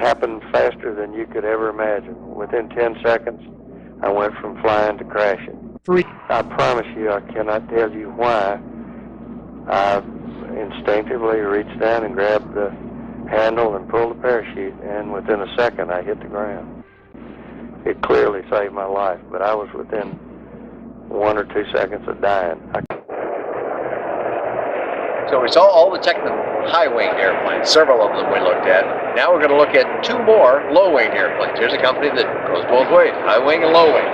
happened faster than you could ever imagine. Within 10 seconds, I went from flying to crashing. I promise you, I cannot tell you why. I instinctively reached down and grabbed the handle and pulled the parachute, and within a second, I hit the ground. It clearly saved my life, but I was within 1 or 2 seconds of dying. So we saw all the Tecnam high-wing airplanes, several of them we looked at. Now we're going to look at 2 more low-wing airplanes. Here's a company that goes both ways, high-wing and low-wing.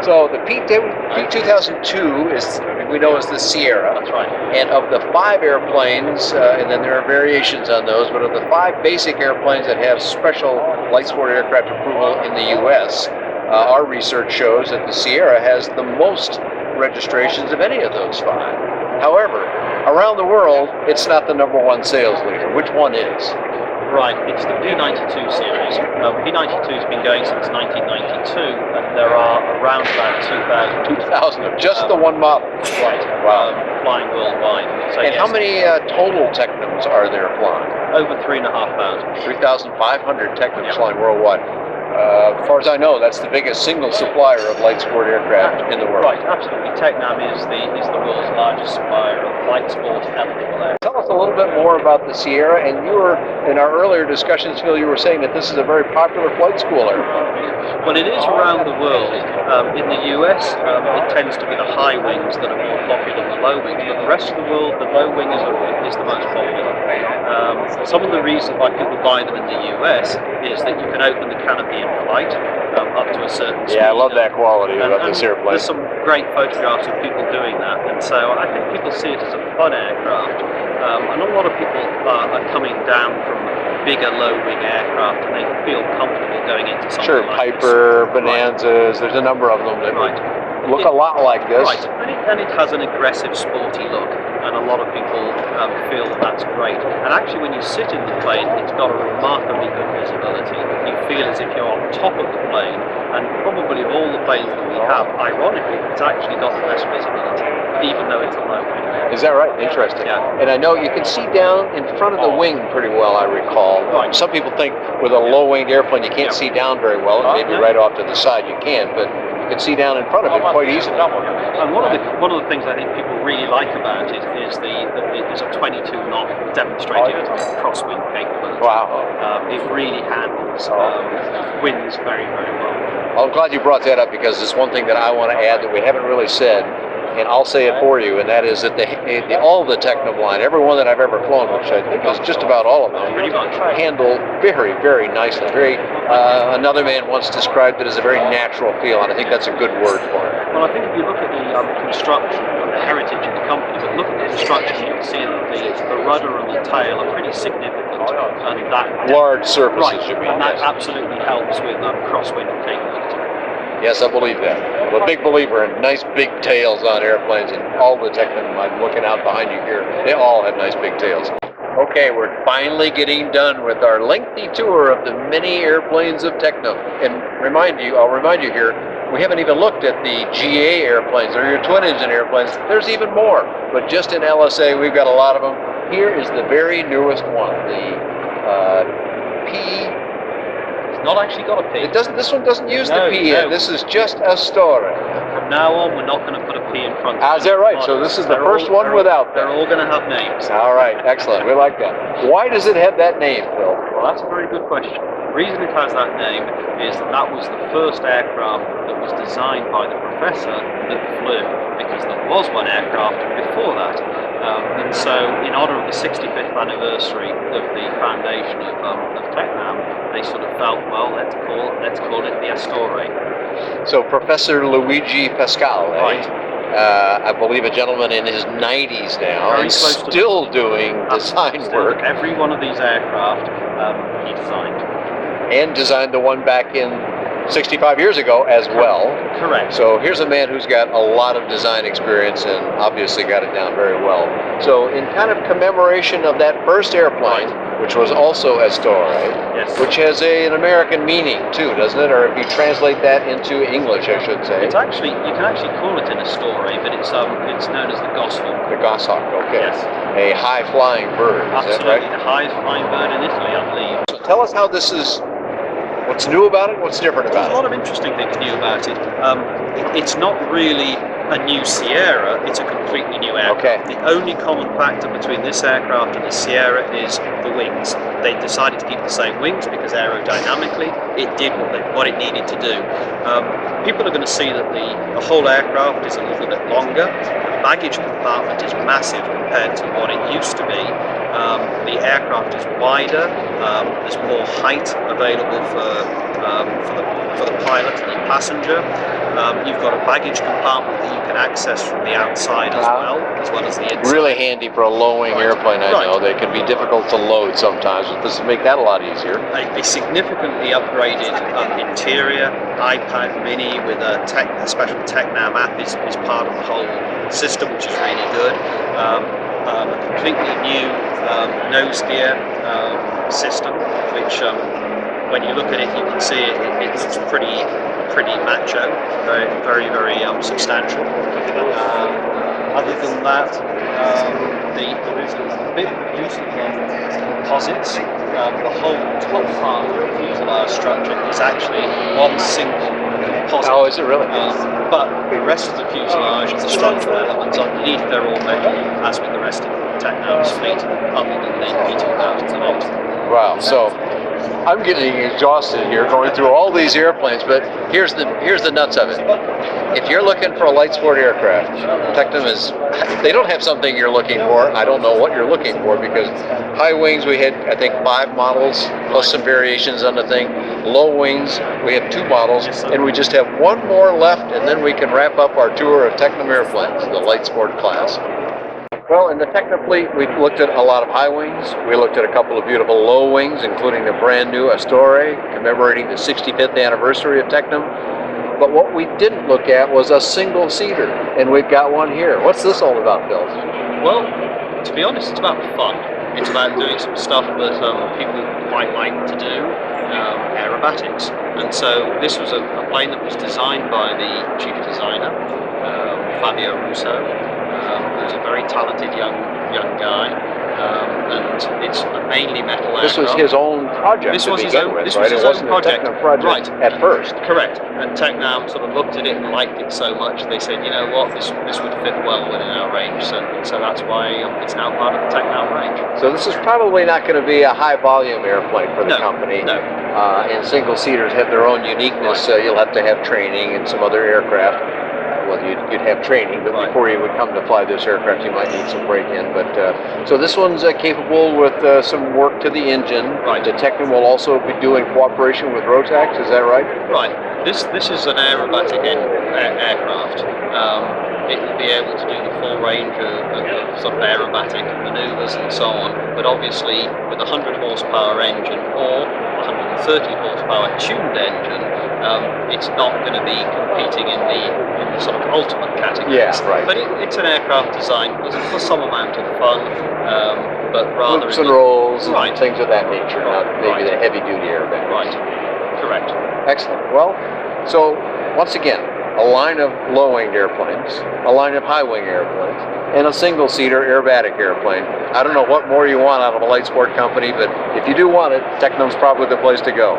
So the P2002 is, we know, is the Sierra. That's right. And of the 5 airplanes, and then there are variations on those, but of the 5 basic airplanes that have special light sport aircraft approval in the U.S., our research shows that the Sierra has the most registrations of any of those 5. However, around the world, it's not the #1 sales leader. Which one is? Right, it's the P92 series. P92 has been going since 1992, and there are around about 2,000 of just the one model. Right. Wow. Flying worldwide. So and yes, how many total Tecnams are there flying? Over 3,500. 3,500 Tecnams flying worldwide. As far as I know, that's the biggest single supplier of light sport aircraft in the world. Right, absolutely. Tecnam is the world's largest supplier of light sport eligible aircraft. Tell us a little bit more about the Sierra, and you were, in our earlier discussions, Phil, you were saying that this is a very popular flight school aircraft. Well, it is around the world. In the US, it tends to be the high wings that are more popular than the low wings, but the rest of the world, the low wing is the most popular. Some of the reasons why people buy them in the US is that you can open the canopy in flight up to a certain speed. Yeah, I love that quality about this airplane. There's some great photographs of people doing that, and so I think people see it as a fun aircraft. And a lot of people are coming down from bigger low-wing aircraft, and they feel comfortable going into something like Piper, this. Bonanzas, there's a number of them that look a lot like this. Right, and it has an aggressive, sporty look, and a lot of people feel that that's great. And actually, when you sit in the plane, it's got a remarkably good visibility. You feel as if you're on top of the plane, and probably of all the planes that we have, ironically, it's actually got the best visibility, even though it's a low wing. Is that right? Interesting. Yeah. And I know you can see down in front of the wing pretty well, I recall. Right. Some people think with a low-winged airplane you can't see down very well, and maybe right off to the side you can, but you can see down in front of it quite easily. And one of the things I think people really like about it is there's a 22-knot demonstrated crosswind capability. Wow. It really handles winds very, very well. Well, I'm glad you brought that up, because it's one thing that I want to add that we haven't really said, and I'll say it for you, and that is that all the Tecnam line, every one that I've ever flown, which I think is just about all of them, pretty much handle very, very nicely. Another man once described it as a very natural feel, and I think that's a good word for it. Well, I think if you look at the construction and the heritage of the company, but look at the construction, you can see that the rudder and the tail are pretty significant, and that large surfaces, you mean? And that absolutely helps with crosswind capability. Yes, I believe that. I'm a big believer in nice big tails on airplanes, and all the Tecnam, I'm looking out behind you here, they all have nice big tails. Okay, we're finally getting done with our lengthy tour of the many airplanes of Tecnam. And I'll remind you here, we haven't even looked at the GA airplanes, or your twin-engine airplanes. There's even more, but just in LSA, we've got a lot of them. Here is the very newest one, the P. Not actually got a P. This one doesn't use the P in. This is just Astore. From now on, we're not going to put a P in front of it. Is that right? So this is the first one without that. They're all going to have names. All right, excellent. We like that. Why does it have that name, Phil? Well, that's a very good question. The reason it has that name is that was the first aircraft that was designed by the professor that flew, because there was one aircraft before that. And so, in honor of the 65th anniversary of the foundation of Tecnam, they sort of felt, well, let's call it the Astore. So Professor Luigi Pascal, right? I believe a gentleman in his 90s now, and still doing design work. Every one of these aircraft he designed. And designed the one back in 65 years ago as well. Correct. So here's a man who's got a lot of design experience and obviously got it down very well. So in kind of commemoration of that first airplane, which was also Astore, yes, which has an American meaning too, doesn't it? Or if you translate that into English, I should say. It's actually, you can actually call it an Astore, but it's known as the goshawk. The goshawk, okay. Yes. A high-flying bird, absolutely, is that right? The highest flying bird in Italy, I believe. So tell us how this is What's new about it? What's different about There's it? a lot of interesting things new about it. It's not really a new Sierra, it's a completely new aircraft. Okay. The only common factor between this aircraft and the Sierra is the wings. They decided to keep the same wings because aerodynamically it did what it needed to do. People are going to see that the whole aircraft is a little bit longer. The baggage compartment is massive compared to what it used to be. The aircraft is wider. There's more height available for the pilot and the passenger. You've got a baggage compartment that you can access from the outside as well as the inside. Really handy for a low-wing airplane, I know. They can be difficult to load sometimes, but this will make that a lot easier. A significantly upgraded interior, iPad mini with a special Tecnam app is part of the whole system, which is really good. A completely new nose gear system, which when you look at it, you can see it looks pretty macho, very substantial. Other than that, there is a bit of use of composites. The whole top part of the fuselage structure is actually one single composite. Oh, is it really? But the rest of the fuselage and the structural elements underneath, they're all metal, as with the rest of Tecnam's fleet, other than the P2008. Wow, so I'm getting exhausted here going through all these airplanes, but here's the nuts of it. If you're looking for a light sport aircraft, Tecnam they don't have something you're looking for. I don't know what you're looking for, because high wings, we had, I think, 5 models, plus some variations on the thing. Low wings, we have 2 models, and we just have 1 more left, and then we can wrap up our tour of Tecnam airplanes, the light sport class. Well, in the Tecnam fleet, we looked at a lot of high wings. We looked at a couple of beautiful low wings, including the brand new Astore, commemorating the 65th anniversary of Tecnam. But what we didn't look at was a single-seater, and we've got one here. What's this all about, Bill? Well, to be honest, it's about fun. It's about doing some stuff that people quite like to do, aerobatics. And so this was a plane that was designed by the chief designer, Fabio Russo, who's a very talented young guy, and it's a mainly metal aircraft. This was his own project. This was his own project. It wasn't a Tecnam project at first. Correct. And Tecnam sort of looked at it and liked it so much, they said, you know what, this would fit well within our range. So that's why it's now part of the Tecnam range. So this is probably not going to be a high volume airplane for the company. No. And single seaters have their own uniqueness. You'll have to have training and some other aircraft. Well, you'd have training, but before you would come to fly this aircraft, you might need some break-in. But so this one's capable with some work to the engine. Right. The Tecnam will also be doing cooperation with Rotax. Is that right? Right. This is an aerobatic aircraft. It will be able to do the full range of sort of aerobatic maneuvers and so on. But obviously, with a 100 horsepower engine or 130 horsepower tuned engine, it's not going to be competing in the sort of ultimate categories. Yeah, right. But it's an aircraft designed for some amount of fun, but rather loops and rolls and right. things of that nature, not maybe the heavy-duty airbag. Right. Correct. Excellent. Well, so once again, a line of low-winged airplanes, a line of high-wing airplanes, and a single-seater aerobatic airplane. I don't know what more you want out of a light sport company, but if you do want it, Tecnam's probably the place to go.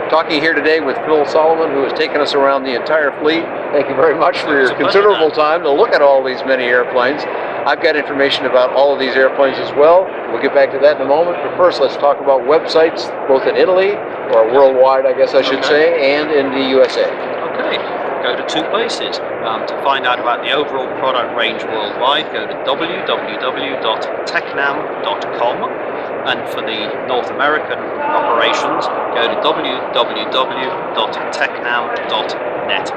Talking here today with Phil Solomon, who has taken us around the entire fleet. Thank you very much for your considerable time to look at all these many airplanes. I've got information about all of these airplanes as well. We'll get back to that in a moment, but first let's talk about websites, both in Italy, or worldwide I guess I should say, and in the USA. Okay. Go to 2 places. To find out about the overall product range worldwide, go to www.tecnam.com, and for the North American operations, go to www.tecnam.net.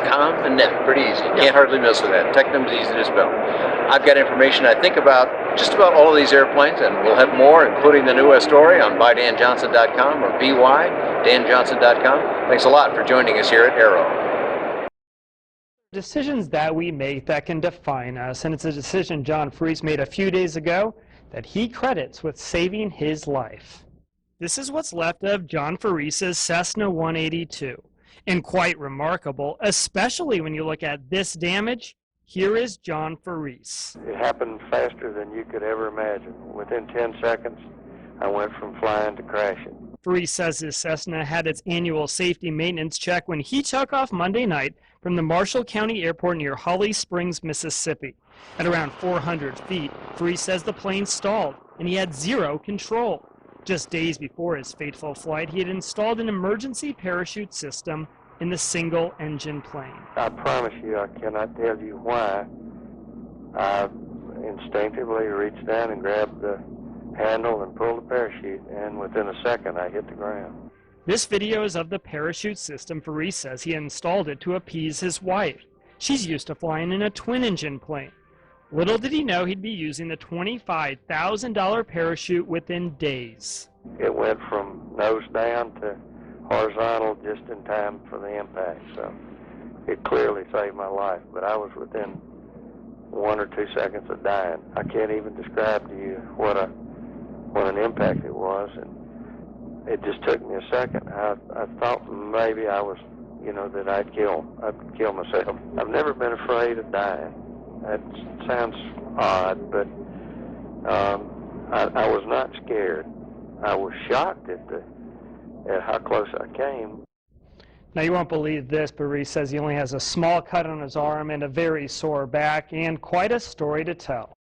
Com and net, pretty easy. Can't hardly miss with that. Tecnam's easy to spell. I've got information I think about just about all of these airplanes, and we'll have more, including the new Astore on bydanjohnson.com or bydanjohnson.com. Thanks a lot for joining us here at AERO. Decisions that we make that can define us, and it's a decision John Freese made a few days ago that he credits with saving his life. This is what's left of John Freese's Cessna 182, and quite remarkable, especially when you look at this damage. Here is John Freese. It happened faster than you could ever imagine. Within 10 seconds, I went from flying to crashing. Faris says his Cessna had its annual safety maintenance check when he took off Monday night from the Marshall County Airport near Holly Springs, Mississippi. At around 400 feet, Faris says the plane stalled and he had zero control. Just days before his fateful flight, he had installed an emergency parachute system in the single-engine plane. I promise you, I cannot tell you why. I instinctively reached down and grabbed the handle and pulled the parachute, and within a second I hit the ground. This video is of the parachute system. Faris says he installed it to appease his wife. She's used to flying in a twin-engine plane. Little did he know he'd be using the $25,000 parachute within days. It went from nose down to horizontal just in time for the impact, so it clearly saved my life, but I was within 1 or 2 seconds of dying. I can't even describe to you what an impact it was, and it just took me a second. I thought maybe I was, that I'd kill myself. I've never been afraid of dying. That sounds odd, but I was not scared. I was shocked at how close I came. Now, you won't believe this, but Faris says he only has a small cut on his arm and a very sore back, and quite a story to tell.